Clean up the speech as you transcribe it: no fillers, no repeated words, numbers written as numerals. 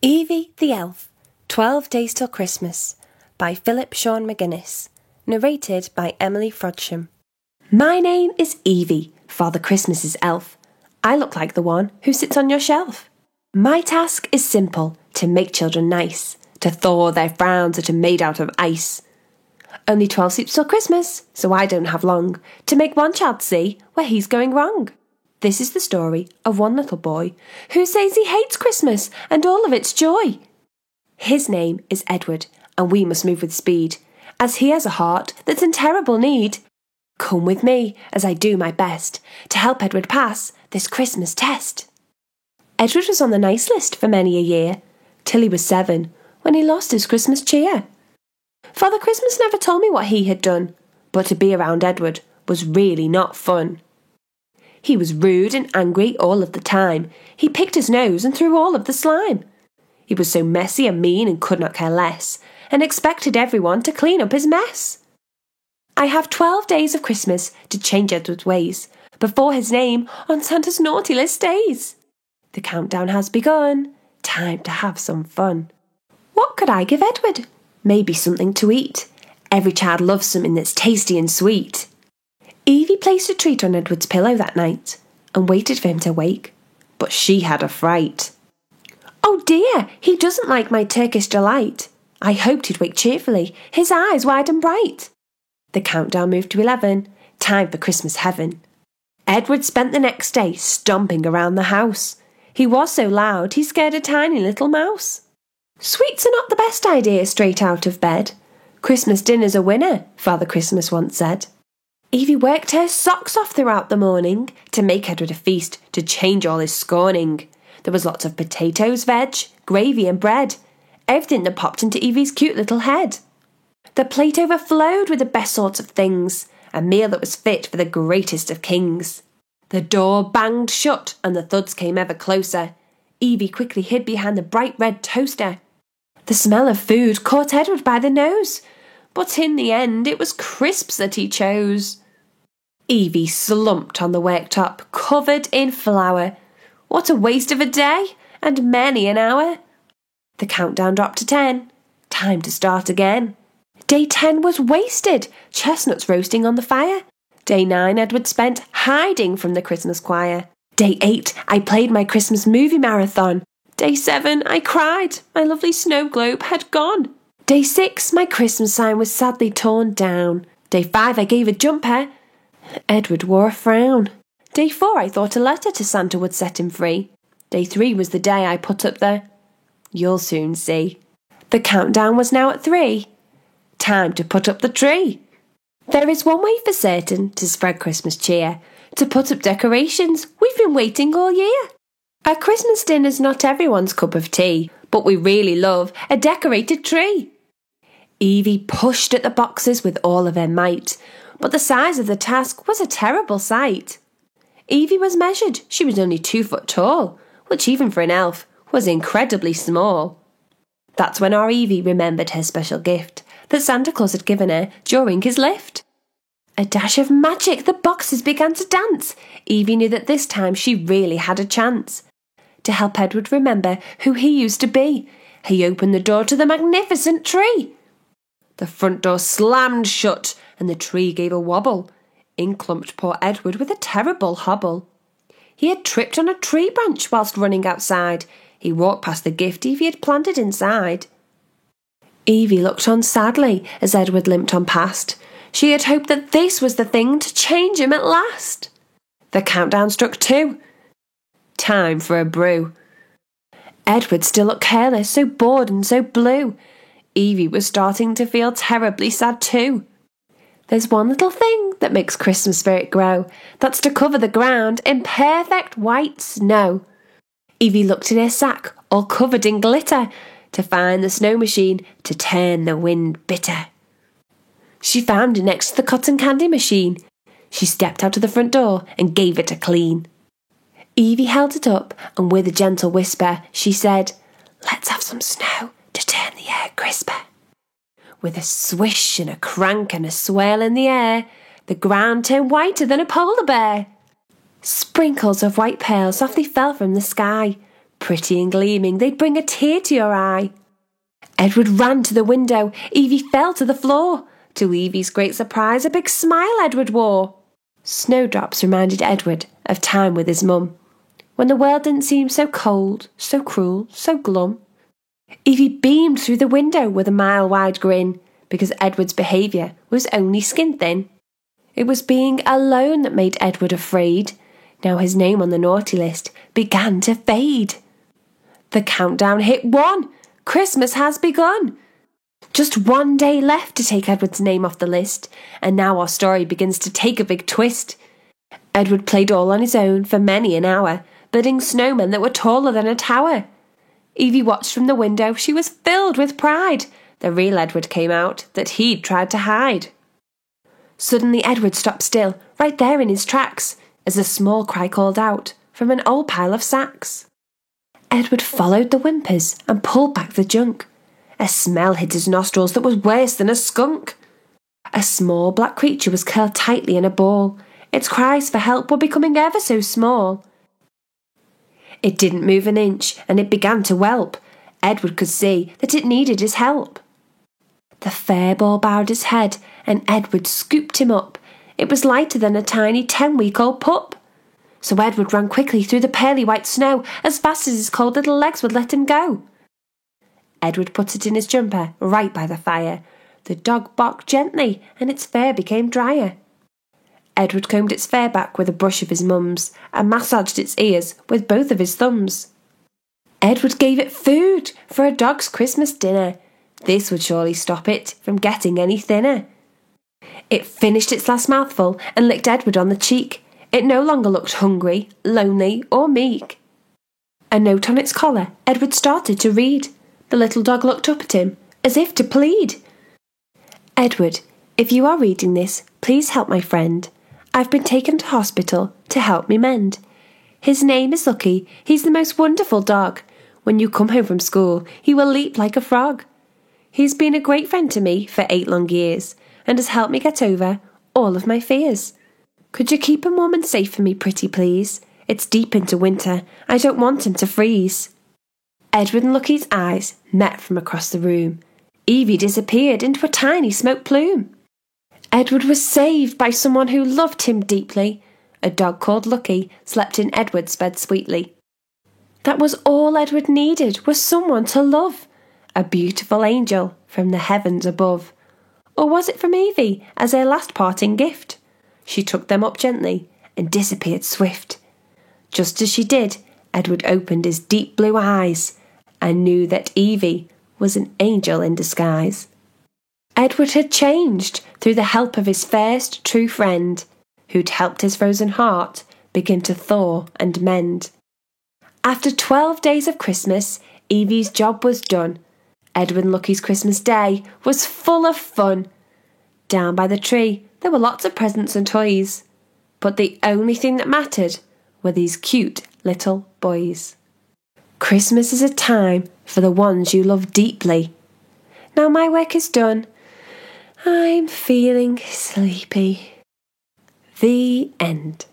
Evie the Elf, 12 Days Till Christmas, by Philip Sean McGuinness, narrated by Emily Frodsham. My name is Evie, Father Christmas's elf. I look like the one who sits on your shelf. My task is simple, to make children nice, to thaw their frowns that are made out of ice. Only 12 sleeps till Christmas, so I don't have long to make one child see where he's going wrong. This is the story of one little boy who says he hates Christmas and all of its joy. His name is Edward, and we must move with speed, as he has a heart that's in terrible need. Come with me as I do my best to help Edward pass this Christmas test. Edward was on the nice list for many a year, till he was 7, when he lost his Christmas cheer. Father Christmas never told me what he had done, but to be around Edward was really not fun. He was rude and angry all of the time. He picked his nose and threw all of the slime. He was so messy and mean and could not care less, and expected everyone to clean up his mess. I have 12 days of Christmas to change Edward's ways, before his name on Santa's naughty list stays. The countdown has begun. Time to have some fun. What could I give Edward? Maybe something to eat. Every child loves something that's tasty and sweet. Evie placed a treat on Edward's pillow that night and waited for him to wake, but she had a fright. Oh dear, he doesn't like my Turkish delight. I hoped he'd wake cheerfully, his eyes wide and bright. The countdown moved to 11, time for Christmas heaven. Edward spent the next day stomping around the house. He was so loud he scared a tiny little mouse. Sweets are not the best idea straight out of bed. Christmas dinner's a winner, Father Christmas once said. Evie worked her socks off throughout the morning to make Edward a feast to change all his scorning. There was lots of potatoes, veg, gravy and bread, everything that popped into Evie's cute little head. The plate overflowed with the best sorts of things, a meal that was fit for the greatest of kings. The door banged shut and the thuds came ever closer. Evie quickly hid behind the bright red toaster. The smell of food caught Edward by the nose, but in the end it was crisps that he chose. Evie slumped on the worktop, covered in flour. What a waste of a day, and many an hour. The countdown dropped to 10. Time to start again. Day 10 was wasted, chestnuts roasting on the fire. Day 9 Edward spent hiding from the Christmas choir. Day 8 I played my Christmas movie marathon. Day 7 I cried, my lovely snow globe had gone. Day 6 my Christmas sign was sadly torn down. Day 5 I gave a jumper. Edward wore a frown. Day 4 I thought a letter to Santa would set him free. Day 3 was the day I put up the... You'll soon see. The countdown was now at 3. Time to put up the tree. There is one way for certain to spread Christmas cheer, to put up decorations we've been waiting all year. A Christmas dinner's not everyone's cup of tea, but we really love a decorated tree. Evie pushed at the boxes with all of her might, but the size of the task was a terrible sight. Evie was measured, she was only 2 foot tall, which even for an elf was incredibly small. That's when our Evie remembered her special gift that Santa Claus had given her during his lift. A dash of magic, the boxes began to dance. Evie knew that this time she really had a chance. To help Edward remember who he used to be, he opened the door to the magnificent tree. The front door slammed shut and the tree gave a wobble. In clumped poor Edward with a terrible hobble. He had tripped on a tree branch whilst running outside. He walked past the gift Evie had planted inside. Evie looked on sadly as Edward limped on past. She had hoped that this was the thing to change him at last. The countdown struck 2. Time for a brew. Edward still looked careless, so bored and so blue. Evie was starting to feel terribly sad too. There's one little thing that makes Christmas spirit grow. That's to cover the ground in perfect white snow. Evie looked in her sack, all covered in glitter, to find the snow machine to turn the wind bitter. She found it next to the cotton candy machine. She stepped out of the front door and gave it a clean. Evie held it up and with a gentle whisper she said, "Let's have some snow to turn the air crisper." With a swish and a crank and a swirl in the air, the ground turned whiter than a polar bear. Sprinkles of white pearl softly fell from the sky. pretty and gleaming, they'd bring a tear to your eye. Edward ran to the window, Evie fell to the floor. To Evie's great surprise, a big smile Edward wore. Snowdrops reminded Edward of time with his mum, when the world didn't seem so cold, so cruel, so glum. Evie beamed through the window with a mile-wide grin, because Edward's behaviour was only skin thin. It was being alone that made Edward afraid. Now his name on the naughty list began to fade. The countdown hit 1. Christmas has begun. Just 1 day left to take Edward's name off the list, and now our story begins to take a big twist. Edward played all on his own for many an hour, building snowmen that were taller than a tower. Evie watched from the window. She was filled with pride. The real Edward came out that he'd tried to hide. Suddenly Edward stopped still, right there in his tracks, as a small cry called out from an old pile of sacks. Edward followed the whimpers and pulled back the junk. A smell hit his nostrils that was worse than a skunk. A small black creature was curled tightly in a ball. Its cries for help were becoming ever so small. It didn't move an inch, and it began to whelp. Edward could see that it needed his help. The fair ball bowed his head, and Edward scooped him up. It was lighter than a tiny 10-week-old pup. So Edward ran quickly through the pearly white snow, as fast as his cold little legs would let him go. Edward put it in his jumper, right by the fire. The dog barked gently, and its fur became drier. Edward combed its fur back with a brush of his mum's, and massaged its ears with both of his thumbs. Edward gave it food for a dog's Christmas dinner. This would surely stop it from getting any thinner. It finished its last mouthful and licked Edward on the cheek. It no longer looked hungry, lonely, or meek. A note on its collar Edward started to read. The little dog looked up at him, as if to plead. Edward, if you are reading this, please help my friend. I've been taken to hospital to help me mend. His name is Lucky. He's the most wonderful dog. When you come home from school, he will leap like a frog. He's been a great friend to me for 8 long years, and has helped me get over all of my fears. Could you keep him warm and safe for me, pretty please? It's deep into winter. I don't want him to freeze. Edward and Lucky's eyes met from across the room. Evie disappeared into a tiny smoke plume. Edward was saved by someone who loved him deeply. A dog called Lucky slept in Edward's bed sweetly. That was all Edward needed, was someone to love. A beautiful angel from the heavens above. Or was it from Evie as their last parting gift? She took them up gently and disappeared swift. Just as she did, Edward opened his deep blue eyes and knew that Evie was an angel in disguise. Edward had changed through the help of his first true friend, who'd helped his frozen heart begin to thaw and mend. After 12 days of Christmas, Evie's job was done. Edward and Lucky's Christmas day was full of fun. Down by the tree, there were lots of presents and toys, but the only thing that mattered were these cute little boys. Christmas is a time for the ones you love deeply. Now my work is done. I'm feeling sleepy. The end.